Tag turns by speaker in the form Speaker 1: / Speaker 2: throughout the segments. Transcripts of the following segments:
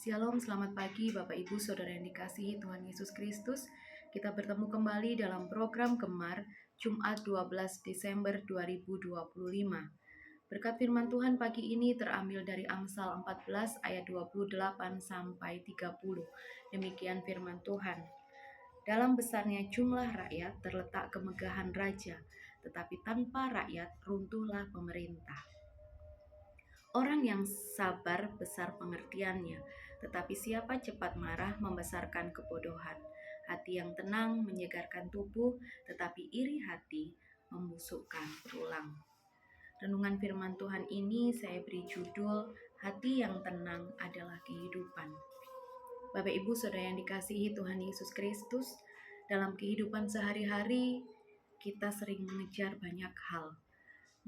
Speaker 1: Shalom, selamat pagi Bapak Ibu Saudara yang dikasihi Tuhan Yesus Kristus. Kita bertemu kembali dalam program Gemar Jumat 12 Desember 2025. Berkat firman Tuhan pagi ini terambil dari Amsal 14 ayat 28 sampai 30. Demikian firman Tuhan. Dalam besarnya jumlah rakyat terletak kemegahan raja, tetapi tanpa rakyat runtuhlah pemerintah. Orang yang sabar besar pengertiannya, tetapi siapa cepat marah membesarkan kebodohan. Hati yang tenang menyegarkan tubuh, tetapi iri hati membusukkan tulang. Renungan firman Tuhan ini saya beri judul, Hati yang tenang adalah kehidupan. Bapak Ibu Saudara yang dikasihi Tuhan Yesus Kristus, dalam kehidupan sehari-hari kita sering mengejar banyak hal,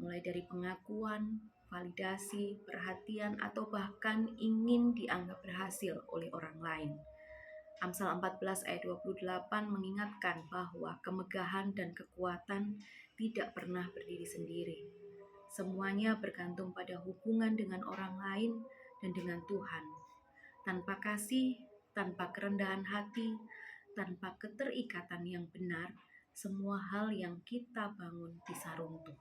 Speaker 1: mulai dari pengakuan, validasi, perhatian, atau bahkan ingin dianggap berhasil oleh orang lain. Amsal 14 ayat 28 mengingatkan bahwa kemegahan dan kekuatan tidak pernah berdiri sendiri. Semuanya bergantung pada hubungan dengan orang lain dan dengan Tuhan. Tanpa kasih, tanpa kerendahan hati, tanpa keterikatan yang benar, semua hal yang kita bangun bisa runtuh.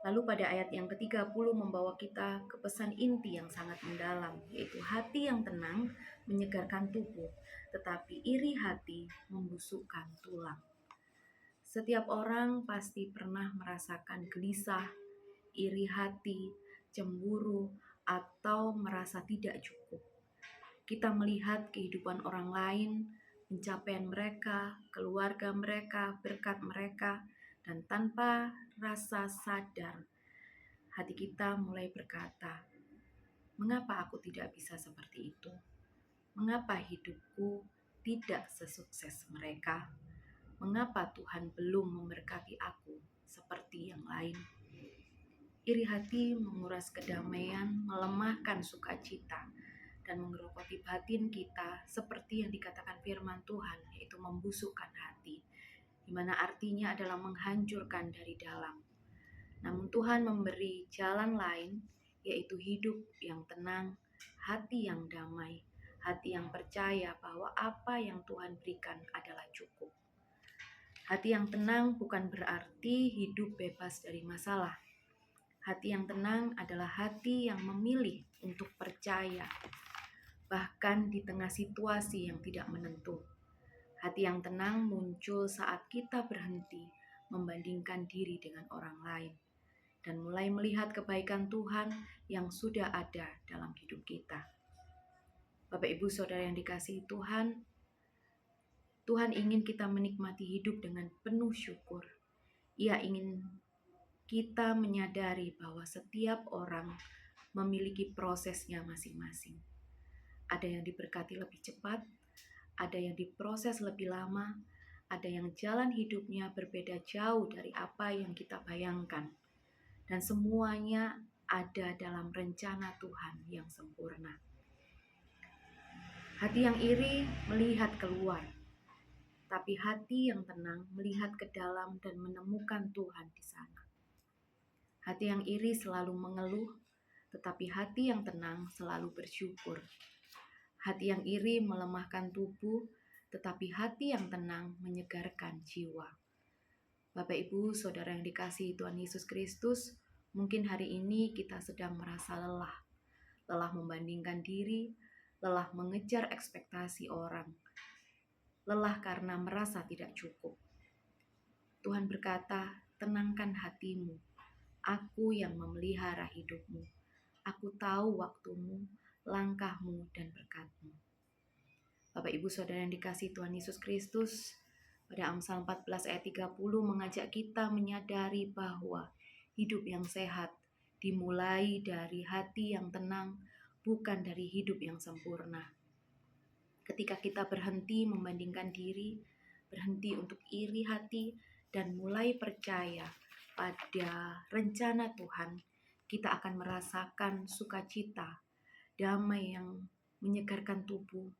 Speaker 1: Lalu pada ayat yang ke-30 membawa kita ke pesan inti yang sangat mendalam, yaitu hati yang tenang menyegarkan tubuh, tetapi iri hati membusukkan tulang. Setiap orang pasti pernah merasakan gelisah, iri hati, cemburu, atau merasa tidak cukup. Kita melihat kehidupan orang lain, pencapaian mereka, keluarga mereka, berkat mereka, dan tanpa rasa sadar, hati kita mulai berkata, mengapa aku tidak bisa seperti itu? Mengapa hidupku tidak sesukses mereka? Mengapa Tuhan belum memberkati aku seperti yang lain? Iri hati menguras kedamaian, melemahkan sukacita, dan mengerukoti batin kita seperti yang dikatakan firman Tuhan, yaitu membusukkan hati, di mana artinya adalah menghancurkan dari dalam. Namun Tuhan memberi jalan lain, yaitu hidup yang tenang, hati yang damai, hati yang percaya bahwa apa yang Tuhan berikan adalah cukup. Hati yang tenang bukan berarti hidup bebas dari masalah. Hati yang tenang adalah hati yang memilih untuk percaya, bahkan di tengah situasi yang tidak menentu. Hati yang tenang muncul saat kita berhenti membandingkan diri dengan orang lain dan mulai melihat kebaikan Tuhan yang sudah ada dalam hidup kita. Bapak Ibu Saudara yang dikasihi Tuhan, Tuhan ingin kita menikmati hidup dengan penuh syukur. Ia ingin kita menyadari bahwa setiap orang memiliki prosesnya masing-masing. Ada yang diberkati lebih cepat, ada yang diproses lebih lama, ada yang jalan hidupnya berbeda jauh dari apa yang kita bayangkan. Dan semuanya ada dalam rencana Tuhan yang sempurna. Hati yang iri melihat keluar, tapi hati yang tenang melihat ke dalam dan menemukan Tuhan di sana. Hati yang iri selalu mengeluh, tetapi hati yang tenang selalu bersyukur. Hati yang iri melemahkan tubuh, tetapi hati yang tenang menyegarkan jiwa. Bapak Ibu Saudara yang dikasihi Tuhan Yesus Kristus, mungkin hari ini kita sedang merasa lelah. Lelah membandingkan diri, lelah mengejar ekspektasi orang. Lelah karena merasa tidak cukup. Tuhan berkata, tenangkan hatimu. Aku yang memelihara hidupmu. Aku tahu waktumu, langkahmu, dan berkatmu. Bapak Ibu Saudara yang dikasihi Tuhan Yesus Kristus, pada Amsal 14 ayat 30 mengajak kita menyadari bahwa hidup yang sehat dimulai dari hati yang tenang, bukan dari hidup yang sempurna. Ketika kita berhenti membandingkan diri, berhenti untuk iri hati, dan mulai percaya pada rencana Tuhan, kita akan merasakan sukacita, damai yang menyegarkan tubuh,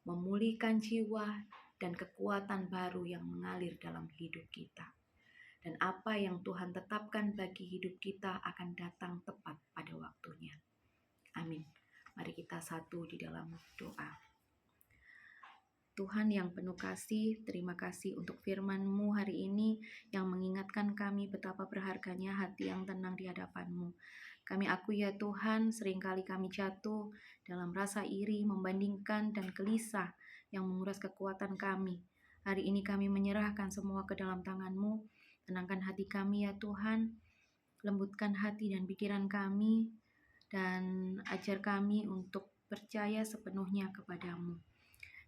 Speaker 1: memulihkan jiwa, dan kekuatan baru yang mengalir dalam hidup kita. Dan apa yang Tuhan tetapkan bagi hidup kita akan datang tepat pada waktunya. Amin. Mari kita satu di dalam doa. Tuhan yang penuh kasih, terima kasih untuk firman-Mu hari ini yang mengingatkan kami betapa berharganya hati yang tenang di hadapan-Mu. Kami akui ya Tuhan, seringkali kami jatuh dalam rasa iri, membandingkan dan gelisah yang menguras kekuatan kami. Hari ini kami menyerahkan semua ke dalam tangan-Mu. Tenangkan hati kami ya Tuhan, lembutkan hati dan pikiran kami, dan ajar kami untuk percaya sepenuhnya kepada-Mu.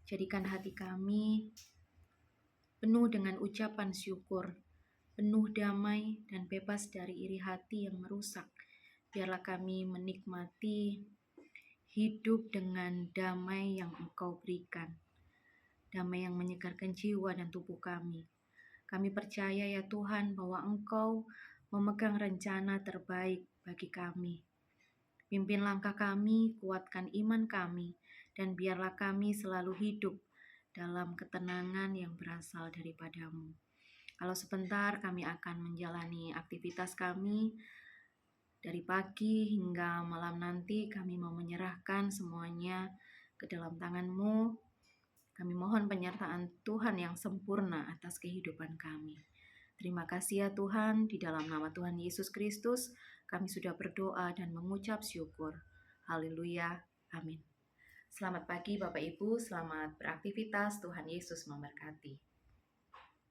Speaker 1: Jadikan hati kami penuh dengan ucapan syukur, penuh damai dan bebas dari iri hati yang merusak. Biarlah kami menikmati hidup dengan damai yang Engkau berikan, damai yang menyegarkan jiwa dan tubuh kami. Kami percaya ya Tuhan bahwa Engkau memegang rencana terbaik bagi kami. Pimpin langkah kami, kuatkan iman kami, dan biarlah kami selalu hidup dalam ketenangan yang berasal daripada-Mu. Kalau sebentar kami akan menjalani aktivitas kami, dari pagi hingga malam nanti kami mau menyerahkan semuanya ke dalam tangan-Mu. Kami mohon penyertaan Tuhan yang sempurna atas kehidupan kami. Terima kasih ya Tuhan, di dalam nama Tuhan Yesus Kristus, kami sudah berdoa dan mengucap syukur. Haleluya, amin. Selamat pagi Bapak Ibu, selamat beraktivitas, Tuhan Yesus memberkati.